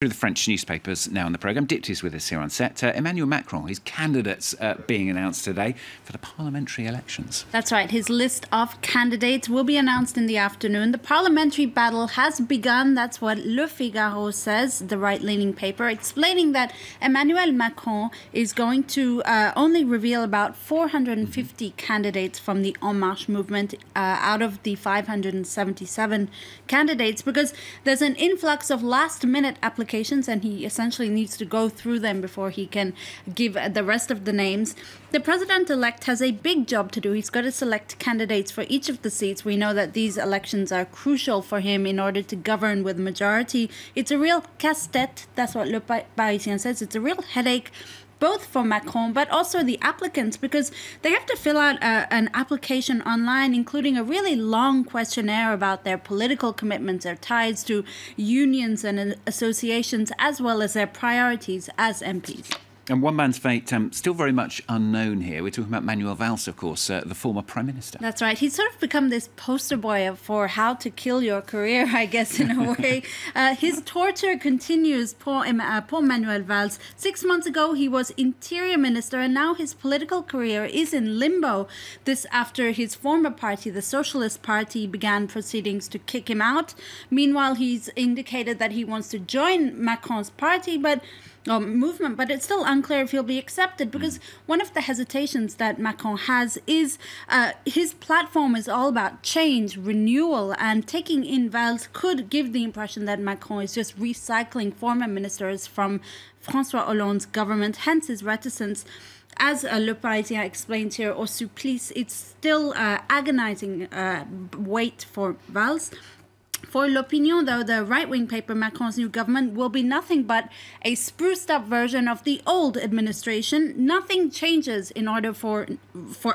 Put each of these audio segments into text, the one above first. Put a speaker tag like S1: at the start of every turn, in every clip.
S1: Through the French newspapers now in the programme. Dipt is with us here on set. Emmanuel Macron, his candidates being announced today for the parliamentary elections.
S2: That's right. His list of candidates will be announced in the afternoon. The parliamentary battle has begun. That's what Le Figaro says, the right-leaning paper, explaining that Emmanuel Macron is going to only reveal about 450 candidates from the En Marche movement out of the 577 candidates, because there's an influx of last-minute applications, and he essentially needs to go through them before he can give the rest of the names. The president-elect has a big job to do. He's got to select candidates for each of the seats. We know that these elections are crucial for him in order to govern with majority. It's a real casse-tête. That's what Le Parisien says. It's a real headache, both for Macron, but also the applicants, because they have to fill out an application online, including a really long questionnaire about their political commitments, their ties to unions and associations, as well as their priorities as MPs.
S1: And one man's fate still very much unknown here. We're talking about Manuel Valls, of course, the former Prime Minister.
S2: That's right. He's sort of become this poster boy for how to kill your career, I guess, in a way. His torture continues, poor Manuel Valls. 6 months ago, he was Interior Minister, and now his political career is in limbo. This after his former party, the Socialist Party, began proceedings to kick him out. Meanwhile, he's indicated that he wants to join Macron's party, movement, but it's still unclear if he'll be accepted, because one of the hesitations that Macron has is his platform is all about change, renewal, and taking in Valls could give the impression that Macron is just recycling former ministers from François Hollande's government, hence his reticence. As Le Parisien explains here, au supplice, it's still agonizing wait for Valls. For L'Opinion, though, the right-wing paper, Macron's new government will be nothing but a spruced-up version of the old administration. Nothing changes in order for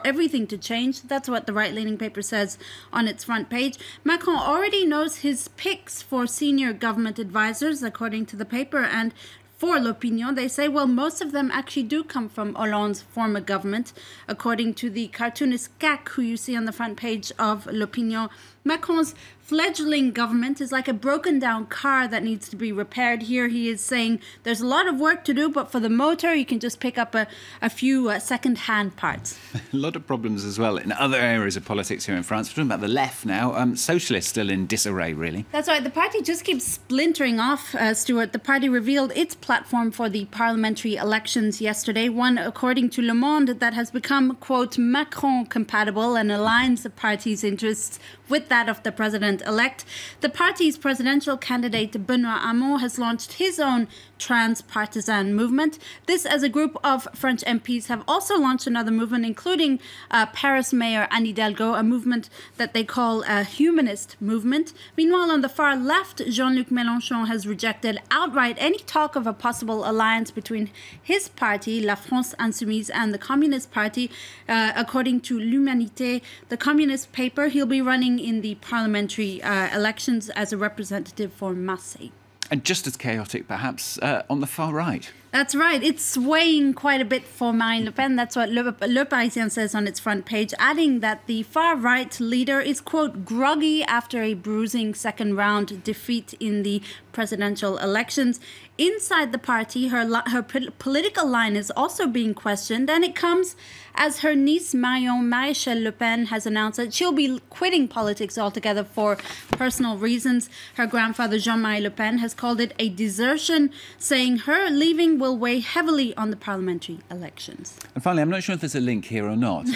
S2: everything to change. That's what the right-leaning paper says on its front page. Macron already knows his picks for senior government advisors, according to the paper, and for L'Opinion, they say, well, most of them actually do come from Hollande's former government. According to the cartoonist CAC, who you see on the front page of L'Opinion, Macron's fledgling government is like a broken down car that needs to be repaired. Here he is saying there's a lot of work to do, but for the motor, you can just pick up a few second-hand parts.
S1: A lot of problems as well in other areas of politics here in France. We're talking about the left now. Socialists still in disarray, really. That's
S2: right. The party just keeps splintering off, Stuart. The party revealed its platform for the parliamentary elections yesterday, one, according to Le Monde, that has become, quote, Macron-compatible and aligns the party's interests with that of the president-elect. The party's presidential candidate, Benoît Hamon, has launched his own trans-partisan movement. This, as a group of French MPs, have also launched another movement, including Paris Mayor Anne Hidalgo, a movement that they call a humanist movement. Meanwhile, on the far left, Jean-Luc Mélenchon has rejected outright any talk of a possible alliance between his party, La France Insoumise, and the Communist Party. According to L'Humanité, the Communist paper, he'll be running in the parliamentary elections as a representative for Marseille.
S1: And just as chaotic, perhaps, on the far right.
S2: That's right. It's swaying quite a bit for Marine Le Pen. That's what Le Parisien says on its front page, adding that the far-right leader is, quote, groggy after a bruising second-round defeat in the presidential elections. Inside the party, her political line is also being questioned, and it comes as her niece Marion Maréchal-Le Pen has announced that she'll be quitting politics altogether for personal reasons. Her grandfather, Jean-Marie Le Pen, has called it a desertion, saying her leaving will weigh heavily on the parliamentary elections.
S1: And finally, I'm not sure if there's a link here or not.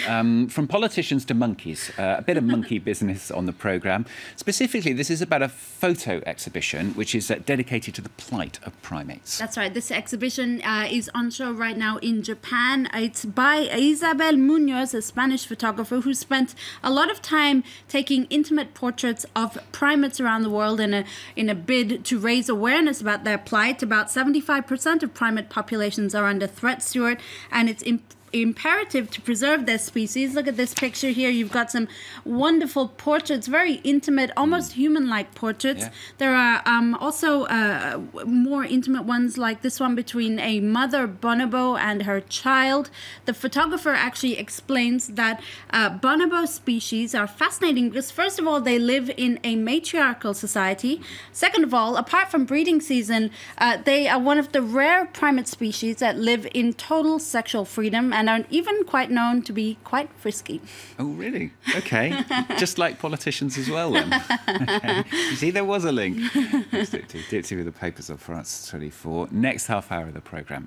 S1: From politicians to monkeys, a bit of monkey business on the programme. Specifically, this is about a photo exhibition which is dedicated to the plight of primates.
S2: That's right. This exhibition is on show right now in Japan. It's by Isabel Munoz, a Spanish photographer who spent a lot of time taking intimate portraits of primates around the world in a bid to raise awareness about their plight. About 75% of primate populations are under threat, Stuart, and it's imperative to preserve their species. Look at this picture here. You've got some wonderful portraits, very intimate, almost human-like portraits.
S1: Yeah.
S2: There are also more intimate ones like this one between a mother bonobo and her child. The photographer actually explains that bonobo species are fascinating because, first of all, they live in a matriarchal society. Second of all, apart from breeding season, they are one of the rare primate species that live in total sexual freedom and are even quite known to be quite frisky.
S1: Oh, really? Okay. Just like politicians as well, then. Okay. You see, there was a link. Let's do the papers of France 24. Next half hour of the programme.